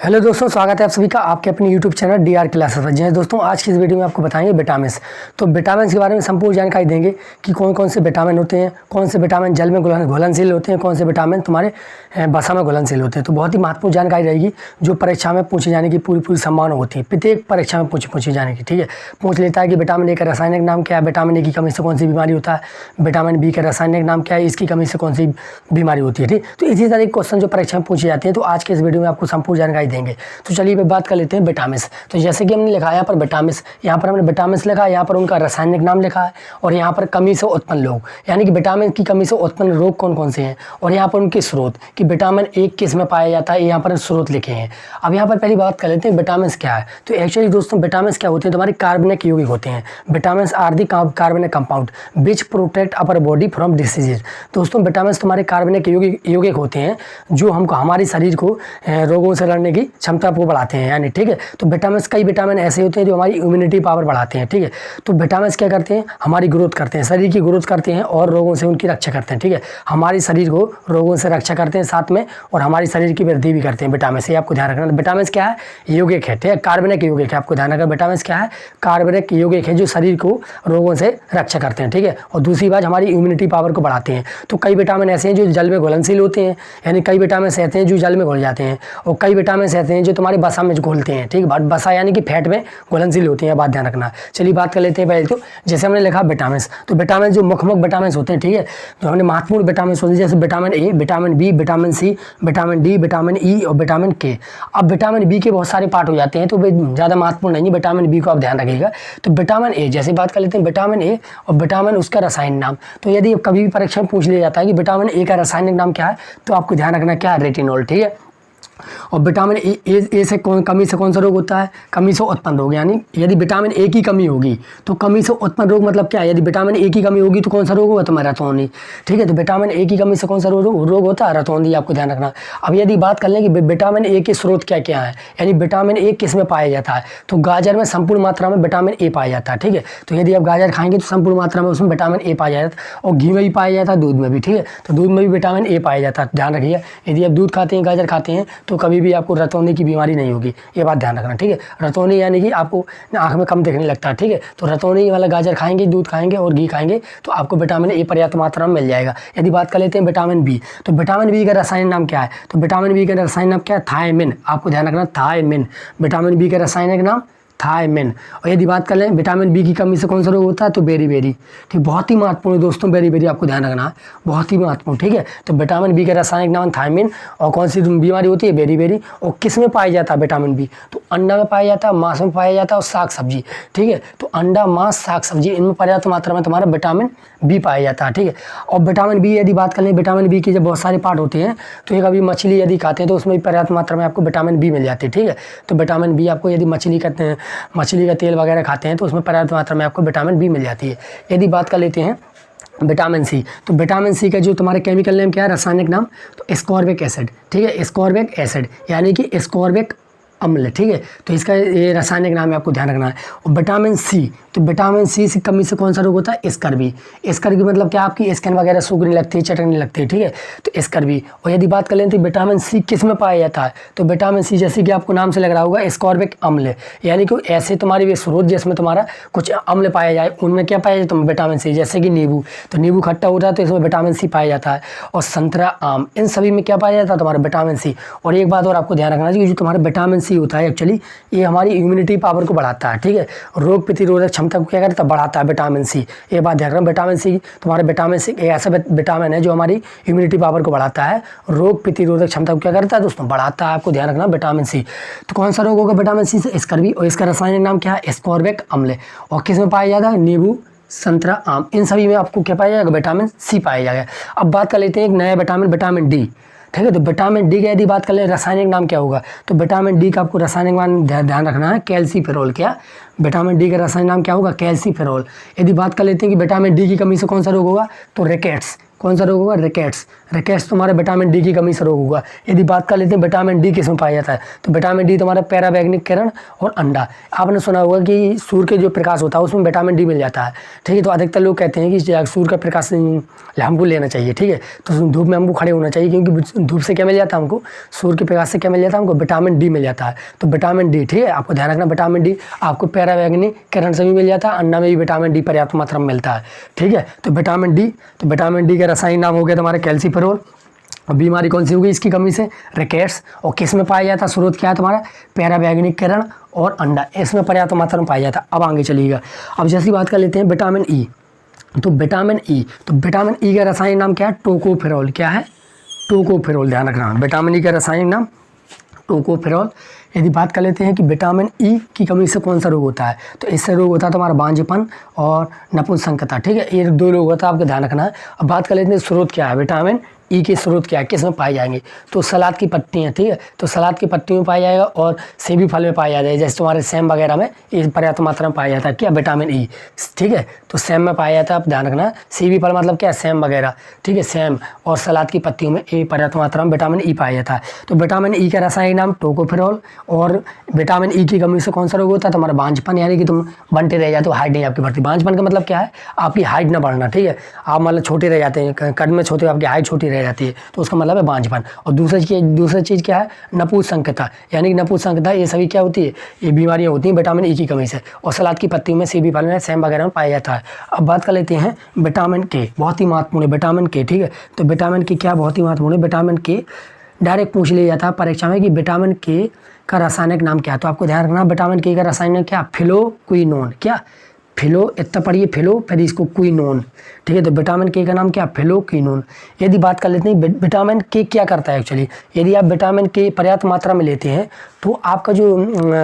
Hello दोस्तों, स्वागत है आप सभी का आपके अपने यूट्यूब चैनल डीआर क्लासेस पर। जी हाँ दोस्तों, आज की इस वीडियो में आपको बताएंगे विटामिन्स। तो विटामिन्स के बारे में संपूर्ण जानकारी देंगे कि कौन कौन से विटामिन होते हैं, कौन से विटामिन जल में घुलनशील होते हैं, कौन से विटामिन तुम्हारे वसा में घुलनशील होते हैं। तो बहुत ही महत्वपूर्ण जानकारी रहेगी जो परीक्षा में पूछे जाने की पूरी संभावना होती है। प्रत्येक परीक्षा में पूछे जाने की, ठीक है, पूछ लेता है कि विटामिन ए का रासायनिक नाम क्या है, विटामिन ए की कमी से कौन सी बीमारी होता है, विटामिन बी का रासायनिक नाम क्या है, इसकी कमी से कौन सी बीमारी होती है। ठीक, तो इसी तरह के क्वेश्चन जो परीक्षा में पूछे जाते हैं, तो आज के इस वीडियो में आपको संपूर्ण जानकारी देंगे। तो चलिए पे बात कर लेते हैं विटामिन्स। तो जैसे कि हमने लिखा यहाँ पर विटामिन्स, यहाँ पर हमने विटामिन्स लिखा, यहाँ पर उनका रासायनिक नाम लिखा है, और यहाँ पर कमी से उत्पन्न रोग, यानी कि विटामिन की कमी से उत्पन्न रोग कौन कौन से हैं, और यहाँ पर उनके स्रोत कि विटामिन ए किस में पाया जाता है, यहाँ पर स्रोत लिखे हैं। अब यहाँ पर पहली बात कर लेते हैं विटामिन्स क्या है। तो एक्चुअली दोस्तों विटामिन्स क्या होते हैं, तुम्हारे कार्बनिक यौगिक होते हैं। विटामिन्स आर दी कार्बनिक compound which protect our body from diseases. दोस्तों विटामिन्स तुम्हारे कार्बनिक यौगिक होते हैं जो हमको हमारे शरीर को रोगों से लड़ने की क्षमता को बढ़ाते हैं, यानी ठीक है। तो विटामिन्स, कई विटामिन ऐसे होते हैं जो हमारी इम्यूनिटी पावर बढ़ाते हैं, ठीक है। तो विटामिन्स क्या करते हैं, हमारी ग्रोथ करते हैं, शरीर की ग्रोथ करते हैं और रोगों से उनकी रक्षा करते हैं, ठीक है। हमारे शरीर को रोगों से रक्षा करते हैं साथ में, और हमारे शरीर की वृद्धि भी करते हैं विटामिन से। आपको ध्यान रखना, विटामिन्स क्या है, यौगिक है, ठीक है, कार्बनिक यौगिक है। आपको ध्यान रखना विटामिन्स क्या है, कार्बनिक यौगिक है जो शरीर को रोगों से रक्षा करते हैं, ठीक है। और दूसरी बात, हमारी इम्यूनिटी पावर को बढ़ाते हैं। तो कई विटामिन ऐसे हैं जो जल में घुलनशील होते हैं, यानी कई विटामिन ऐसे हैं जो जल में घुल जाते हैं, और कई विटामिन ऐसे हैं जो तुम्हारे वसा में घुलते हैं, ठीक है। वसा यानी कि फैट में घुलनशील होती है, बात ध्यान रखना। चलिए बात कर लेते हैं पहले। तो जैसे हमने लिखा विटामिन, तो विटामिन जो मुख्य विटामिन होते हैं, ठीक है, जो हमने महत्वपूर्ण विटामिन होते हैं, जैसे vitamin A, vitamin B, vitamin C, vitamin D, vitamin E और विटामिन के। अब विटामिन बी के बहुत सारे पार्ट हो जाते हैं, तो वे ज़्यादा महत्वपूर्ण नहीं है, विटामिन बी को आप ध्यान रखिएगा। तो विटामिन ए, जैसे बात कर लेते हैं विटामिन ए और विटामिन उसका रासायनिक नाम। तो यदि कभी भी परीक्षा में पूछ लिया जाता है कि विटामिन ए का रासायनिक नाम क्या है, तो आपको ध्यान रखना क्या है, रेटिनॉल, ठीक है। और विटामिन ए से कमी से कौन सा रोग होता है, कमी से उत्पन्न रोग, यानी यदि विटामिन ए की कमी होगी तो कमी से उत्पन्न रोग मतलब क्या है, यदि विटामिन ए की कमी होगी तो कौन सा रोग होगा, तुम्हारा रतौंधी, ठीक है। तो विटामिन ए की कमी से कौन सा रोग होता है, रतौंधी, आपको ध्यान रखना। अब यदि बात कर लें कि विटामिन ए के स्रोत क्या क्या है, यानी विटामिन ए किस में पाया जाता है, तो गाजर में संपूर्ण मात्रा में विटामिन ए पाया जाता है, ठीक है। तो यदि आप गाजर खाएंगे तो संपूर्ण मात्रा में उसमें विटामिन ए पाया जाता है, और घी में भी पाया जाता है, दूध में भी, ठीक है। तो दूध में भी विटामिन ए पाया जाता है, ध्यान रखिए। यदि आप दूध खाते हैं, गाजर खाते हैं, तो कभी भी आपको रतौंधी की बीमारी नहीं होगी, ये बात ध्यान रखना, ठीक है। रतौंधी यानी कि आपको आंख में कम देखने लगता है, ठीक है। तो रतौंधी वाला गाजर खाएंगे, दूध खाएंगे और घी खाएंगे तो आपको विटामिन ए पर्याप्त मात्रा में मिल जाएगा। यदि बात कर लेते हैं विटामिन बी, तो विटामिन बी का रासायनिक नाम क्या है, तो विटामिन बी का रासायनिक नाम क्या है, थायमिन, आपको ध्यान रखना, थायमिन, विटामिन बी का रासायनिक नाम थायमिन। और यदि बात कर लें विटामिन बी की कमी से कौन सा रोग होता है, तो बेरी, ठीक, बहुत ही महत्वपूर्ण है दोस्तों, बेरी आपको ध्यान रखना है, बहुत ही महत्वपूर्ण, ठीक है। तो विटामिन बी का रासायनिक नाम थायमिन, और कौन सी बीमारी होती है, बेरी। और किस में पाया जाता है विटामिन बी, तो अंडा में पाया जाता है, मांस में पाया जाता है और साग सब्जी, ठीक है। तो अंडा, मांस, साग सब्जी, इनमें पर्याप्त मात्रा में तुम्हारा विटामिन बी पाया जाता है, ठीक है। और विटामिन बी यदि बात कर लें, विटामिन बी के जब बहुत सारे पार्ट होते हैं, तो एक अभी मछली यदि खाते हैं तो उसमें भी पर्याप्त मात्रा में आपको विटामिन बी मिल जाती है, ठीक है। तो विटामिन बी आपको यदि मछली का तेल वगैरह खाते हैं तो उसमें पर्याप्त मात्रा में आपको विटामिन बी मिल जाती है। यदि बात कर लेते हैं विटामिन सी, तो विटामिन सी का जो तुम्हारे केमिकल नेम क्या है, रासायनिक नाम, तो एस्कॉर्बिक एसिड, ठीक है, एस्कॉर्बिक एसिड यानी कि एस्कॉर्बिक अम्ल, ठीक है। तो इसका ये रासायनिक नाम है, आपको ध्यान रखना है। और विटामिन सी, तो विटामिन सी से कमी से कौन सा रोग होता है, स्कर्वी। स्कर्वी मतलब क्या, आपकी स्किन वगैरह सूखने लगती है, चटकने लगती है, ठीक है। तो स्कर्वी। और यदि बात कर लें तो विटामिन सी किस में पाया जाता है, तो विटामिन सी जैसे कि आपको नाम से लग रहा होगा एस्कॉर्बिक अम्ल, यानी कि ऐसे तुम्हारे वे स्रोत जिसमें तुम्हारा कुछ अम्ल पाया जाए, उनमें क्या पाया जाता है, विटामिन सी, जैसे कि नींबू, तो नींबू खट्टा होता है तो इसमें विटामिन सी पाया जाता है। और संतरा, आम, इन सभी में क्या पाया जाता है, तुम्हारा विटामिन सी। और एक बात और आपको ध्यान रखना चाहिए, जो तुम्हारा विटामिन सी होता है एक्चुअली ये हमारी इम्यूनिटी पावर को बढ़ाता है, ठीक है। रोग प्रतिरोधक क्षमता को क्या करता है, बढ़ाता है विटामिन सी, ये बात ध्यान रखना। विटामिन सी, तुम्हारे विटामिन सी ऐसा विटामिन है जो हमारी इम्यूनिटी पावर को बढ़ाता है, रोग प्रतिरोधक क्षमता को क्या करता है दोस्तों, बढ़ाता है, आपको ध्यान रखना विटामिन सी। तो कौन सा रोग होगा विटामिन सी से, स्कर्वी, और इसका रासायनिक नाम क्या है, एस्कॉर्बिक अम्ल। और किस में पाया जाता है, नींबू, संतरा, आम, इन सभी में आपको क्या पाया जाएगा, विटामिन सी पाया जाएगा। अब बात कर लेते हैं एक नया विटामिन, विटामिन डी, ठीक है। तो विटामिन डी का यदि बात कर ले रासायनिक नाम क्या होगा, तो विटामिन डी का आपको रासायनिक नाम ध्यान रखना है, कैल्सीफेरोल। क्या, विटामिन डी का रासायनिक नाम क्या होगा, कैल्सीफेरोल। यदि बात कर लेते हैं कि विटामिन डी की कमी से कौन सा रोग होगा, तो रिकेट्स, कौन सा रोग होगा, रिकेट्स। रिकेट्स तुम्हारे विटामिन डी की कमी से रोग होगा। यदि बात कर लेते हैं विटामिन डी किस में पाया जाता है, तो विटामिन डी तुम्हारा पैराबैंगनी किरण और अंडा। आपने सुना होगा कि सूर्य के जो प्रकाश होता है उसमें विटामिन डी मिल जाता है, ठीक है। तो अधिकतर लोग कहते हैं कि सूर्य का प्रकाश हमको लेना चाहिए, ठीक है। तो धूप में हमको खड़े होना चाहिए, क्योंकि धूप से क्या मिल जाता है हमको, सूर्य के प्रकाश से क्या मिल जाता है हमको, विटामिन डी मिल जाता है। तो विटामिन डी, ठीक है, आपको ध्यान रखना विटामिन डी आपको पैराबैंगनी किरण से भी मिल जाता है, अंडा में भी विटामिन डी पर्याप्त मात्रा में मिलता है, ठीक है। तो विटामिन डी का रासायनिक नाम हो गया तुम्हारा कैल्सीफेरोल। और बीमारी कौन सी होगी इसकी कमी से, रिकेट्स। और किस में पाया जाता है, स्रोत क्या है तुम्हारा, पैराबैंगनी किरण और अंडा, इसमें पर्याप्त मात्रा में पाया जाता है। अब आगे चलिएगा, अब जैसी बात कर लेते हैं विटामिन ई। तो विटामिन ई का रासायनिक नाम क्या है, टोकोफेरोल। क्या है, टोकोफेरोल, ध्यान रखना। विटामिन ई का रासायनिक नाम टोकोफेरोल। यदि बात कर लेते हैं कि विटामिन ई की कमी से कौन सा रोग होता है, तो इससे रोग होता है तुम्हारा बांझपन और नपुंसकता, ठीक है। ये 2 रोग होता है, आपको ध्यान रखना है। अब बात कर लेते हैं स्रोत क्या है, विटामिन ई के स्रोत क्या है, किस में पाए जाएंगे, तो सलाद की पत्तियाँ, ठीक है। तो सलाद की पत्तियों में पाया जाएगा और सेबी फल में पाया जाएगा, जैसे तुम्हारे सेम वगैरह में ये पर्याप्त मात्रा में पाया जाता है क्या, विटामिन ई, ठीक है। तो सेम में पाया जाता है, आप ध्यान रखना। सेबी फल मतलब क्या है, सेम वगैरह, ठीक है। सेम और सलाद की पत्तियों में ये पर्याप्त मात्रा में विटामिन ई पाया जाता है। तो विटामिन ई का रासायनिक नाम टोकोफेरोल। और विटामिन ई की कमी से कौन सा रोग होता है, तुम्हारा बांझपन, यानी कि तुम बनते रह जाते हो, हाइट नहीं आपकी बढ़ती। बांझपन का मतलब क्या है, आपकी हाइट ना बढ़ना, ठीक है। आप मतलब छोटे रह जाते हैं, कद में छोटे, आपकी हाइट छोटी रह जाती है, तो उसका मतलब है बांझपन। और दूसरी चीज़ क्या है, नपुंसकता, यानी कि नपुंसकता, ये सभी क्या होती है, ये बीमारियां होती हैं विटामिन ई की कमी से। और सलाद की पत्तियों में, सेबी फल में, सेम वगैरह में पाया जाता है। अब बात कर लेते हैं विटामिन के, बहुत ही महत्वपूर्ण है विटामिन के, ठीक है। तो विटामिन के क्या बहुत ही महत्वपूर्ण है, विटामिन के डायरेक्ट पूछ लिया जाता है परीक्षा में कि विटामिन के का रासायनिक नाम क्या है। तो आपको ध्यान रखना विटामिन के का रासायनिक क्या, फिलोक्विनोन। क्या, फिलो, इतना पढ़िए फिलो, फिर इसको क्विनोन, ठीक है। तो विटामिन के का नाम क्या, फिलोक्विनोन। यदि बात कर लेते हैं विटामिन के क्या करता है एक्चुअली, यदि आप विटामिन के पर्याप्त मात्रा में लेते हैं तो आपका जो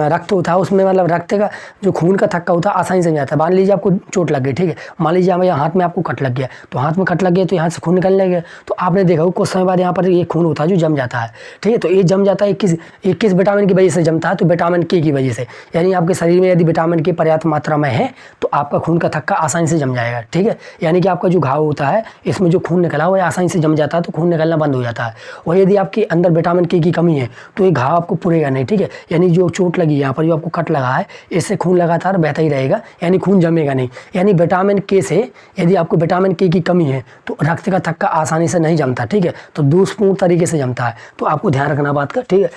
रक्त होता है उसमें, मतलब रक्त का जो खून का थक्का होता है आसानी से जाता है। मान लीजिए आपको चोट लग गई, ठीक है, मान लीजिए यहाँ हाथ में आपको कट लग गया, तो हाथ में कट लग गया तो यहाँ से खून निकलने लगे, तो आपने देखा कुछ समय बाद यहाँ पर ये खून होता है जो जम जाता है, ठीक है। तो ये जम जाता है किस विटामिन की वजह से जमता है, तो विटामिन के की वजह से। यानी आपके शरीर में यदि विटामिन के पर्याप्त मात्रा में है तो आपका खून का थक्का आसानी से जम जाएगा, ठीक है। यानी कि आपका जो घाव होता है इसमें जो खून निकला हुआ है आसानी से जम जाता है, तो खून निकलना बंद हो जाता है। और यदि आपके अंदर विटामिन के की कमी है तो ये घाव आपको पुरेगा नहीं, ठीक है। यानी जो चोट लगी यहाँ पर, जो आपको कट लगा है, इससे खून लगातार बहता ही रहेगा, यानी खून जमेगा नहीं। यानी विटामिन के से यदि आपको विटामिन के की कमी है तो रक्त का थक्का आसानी से नहीं जमता, ठीक है। तो दोषपूर्ण तरीके से जमता है, तो आपको ध्यान रखना बात का, ठीक है।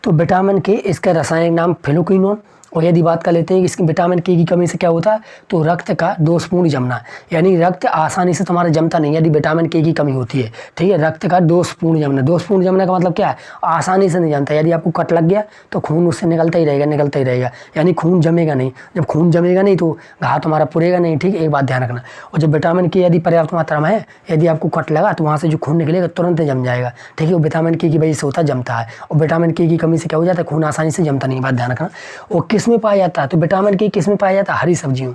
तो विटामिन के, इसका रासायनिक नाम फिलोक्विनोन। और यदि बात कर लेते हैं कि इसकी विटामिन के की कमी से क्या होता है, तो रक्त का दोषपूर्ण जमना, यानी रक्त आसानी से तुम्हारा जमता नहीं यदि विटामिन के की कमी होती है, ठीक है। रक्त का दोषपूर्ण जमना, दोषपूर्ण जमने का मतलब क्या है, आसानी से नहीं जमता। यदि आपको कट लग गया तो खून उससे निकलता ही रहेगा, यानी खून जमेगा नहीं। जब खून जमेगा नहीं तो घाव तुम्हारा पुरेगा नहीं, ठीक है। एक बात ध्यान रखना। और जब विटामिन के यदि पर्याप्त मात्रा में है, यदि आपको कट लगा तो वहाँ से जो खून निकलेगा तुरंत जम जाएगा, ठीक है। वो विटामिन के की वजह से होता है, जमता है। और विटामिन के की कमी से क्या हो जाता है, खून आसानी से जमता नहीं, बात ध्यान रखना। और किस में पाया जाता है, तो विटामिन के किस में पाया जाता है, हरी सब्जियों,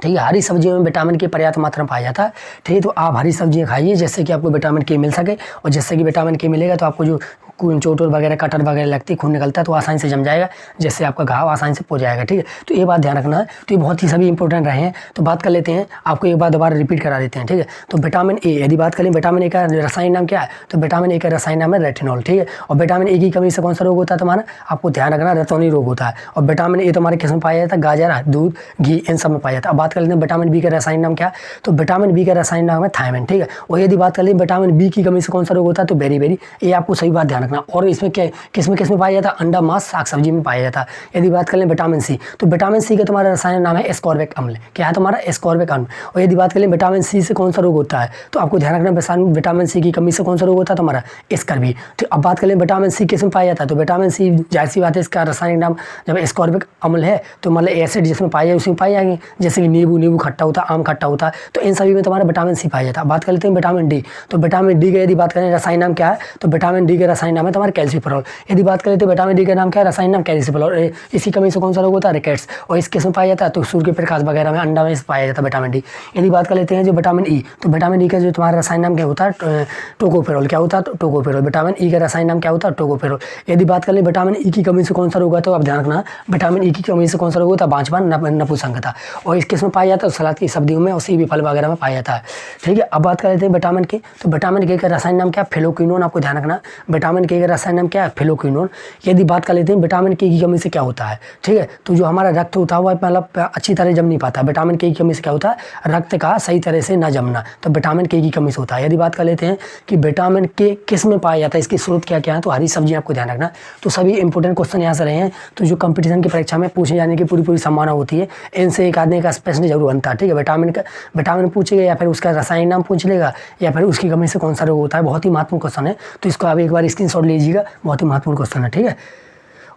ठीक है। हरी सब्जियों में विटामिन के पर्याप्त मात्रा में पाया जाता है, ठीक है। तो आप हरी सब्जियां खाइए जिससे कि आपको विटामिन के मिल सके, और जिससे कि विटामिन के मिलेगा तो आपको जो चोट वगैरह, कटर वगैरह लगती है, खून निकलता है, तो आसानी से जम जाएगा, जिससे आपका घाव आसानी से पुर जाएगा, ठीक है। तो ये बात ध्यान रखना है। तो ये बहुत ही सभी इंपॉर्टेंट रहे हैं। तो बात कर लेते हैं, आपको एक बार दोबारा रिपीट करा देते हैं, ठीक है। तो विटामिन ए, यदि बात करें विटामिन ए का रासायनिक नाम क्या है, तो विटामिन ए का रासायनिक नाम है रेटिनॉल, ठीक है। और विटामिन ए की कमी से कौन सा रोग होता है तुम्हारा, आपको ध्यान रखना, रतौनी रोग होता है। और विटामिन ए तुम्हारे किस में पाया जाता है, गाजर, दूध, घी, इन सब में पाया जाता है। अब बात कर लेते हैं विटामिन बी का रासायनिक नाम क्या है, तो विटामिन बी का रासायनिक नाम है थायमिन, ठीक है। और यदि बात कर लें विटामिन बी की कमी से कौन सा रोग होता है, तो बेरी, ये आपको सही बात ध्यान रखना। और इसमें क्या, किस में पाया जाता है, अंडा, मांस, साग सब्जी में पाया जाता है। यदि बात करें विटामिन सी, तो विटामिन सी का तुम्हारा रासायनिक नाम है एस्कॉर्बिक अम्ल। क्या है तुम्हारा, एस्कॉर्बिक अम्ल। और यदि बात करें विटामिन सी से कौन सा रोग होता है, तो आपको ध्यान रखना विटामिन सी की कमी से कौन सा रोग होता है तुम्हारा, स्कर्वी। तो अब बात करें विटामिन सी किस में पाया जाता है, तो विटामिन सी जाहिर सी बात है इसका रासायनिक नाम जब एस्कॉर्बिक अम्ल है तो मतलब एसिड जिसमें पाया जाए उसमें पाए जाएंगे, जैसे कि नींबू खट्टा होता है, आम खट्टा होता है, तो इन सभी में तुम्हारा विटामिन सी पाया जाता है। बात कर लेते हैं विटामिन डी, तो विटामिन डी का यदि बात करें रासायनिक नाम क्या है, तो विटामिन डी का रासायनिक नाम है तुम्हारा कैल्सिफेरॉल। यदि बात करें तो विटामिन डी का नाम क्या है, रसायन नाम कैल्सिफेरॉल। इसी कमी से कौन सा रोग होता है, रिकेट्स। और इस किस्म पाया जाता है तो सूर्य के प्रकाश वगैरह में, अंडा में पाया जाता है विटामिन डी। यदि बात कर लेते हैं जो विटामिन ई, तो विटामिन ई का जो तुम्हारा रसायन नाम क्या होता है, टोकोफेरॉल। क्या होता है, टोकोफेरॉल। विटामिन ई का रसायन नाम क्या होता है, टोकोफेरॉल। यदि बात कर ले विटामिन ई की कमी से कौन सा रोग होता है, तो आप ध्यान रखना विटामिन ई की कमी से कौन सा रोग होता है, बांझपन, नपुंसकता। और इस किस्म पाया जाता है सलाद की सब्जियों में और सी भी फल वगैरह में पाया जाता है। ठीक है, अब बात कर लेते हैं विटामिन के, तो विटामिन के का रसायन नाम क्या है, फिलोक्विनोन। आपको ध्यान रखना विटामिन के का रसायन नाम क्या है, फिलोक्विनोन। यदि बात कर लेते हैं विटामिन के की कमी से क्या होता है, ठीक है, तो जो हमारा रक्त होता है वो मतलब अच्छी तरह जम नहीं पाता। विटामिन के की कमी से क्या होता है, रक्त का सही तरह से ना जमना, तो विटामिन के की कमी से होता है। यदि बात कर लेते हैं कि विटामिन के किस में पाया जाता है, इसकी स्रोत क्या क्या है, तो हरी सब्जियां। आपको ध्यान रखना, तो सभी इंपॉर्टेंट क्वेश्चन यहाँ से रहे हैं, तो जो कंपटीशन की परीक्षा में पूछे जाने की पूरी संभावना होती है, इनसे एक आदमी का प्रश्न जरूर बनता है। ठीक है, विटामिन पूछेगा या फिर उसका रासायनिक नाम पूछ लेगा या फिर उसकी कमी से कौन सा रोग होता है। बहुत ही महत्वपूर्ण क्वेश्चन है, तो इसको आप एक बार स्क्रीनशॉट लीजिएगा, बहुत ही महत्वपूर्ण क्वेश्चन है। ठीक है,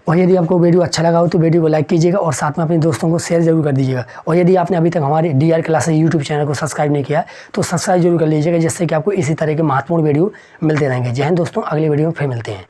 और यदि आपको वीडियो अच्छा लगा हो तो वीडियो को लाइक कीजिएगा और साथ में अपने दोस्तों को शेयर जरूर कर दीजिएगा। और यदि आपने अभी तक हमारे DR क्लासेस यूट्यूब चैनल को सब्सक्राइब नहीं किया तो सब्सक्राइब जरूर कर लीजिएगा, जिससे कि आपको इसी तरह के महत्वपूर्ण वीडियो मिलते रहेंगे। जय हिंद दोस्तों, अगले वीडियो में फिर मिलते हैं।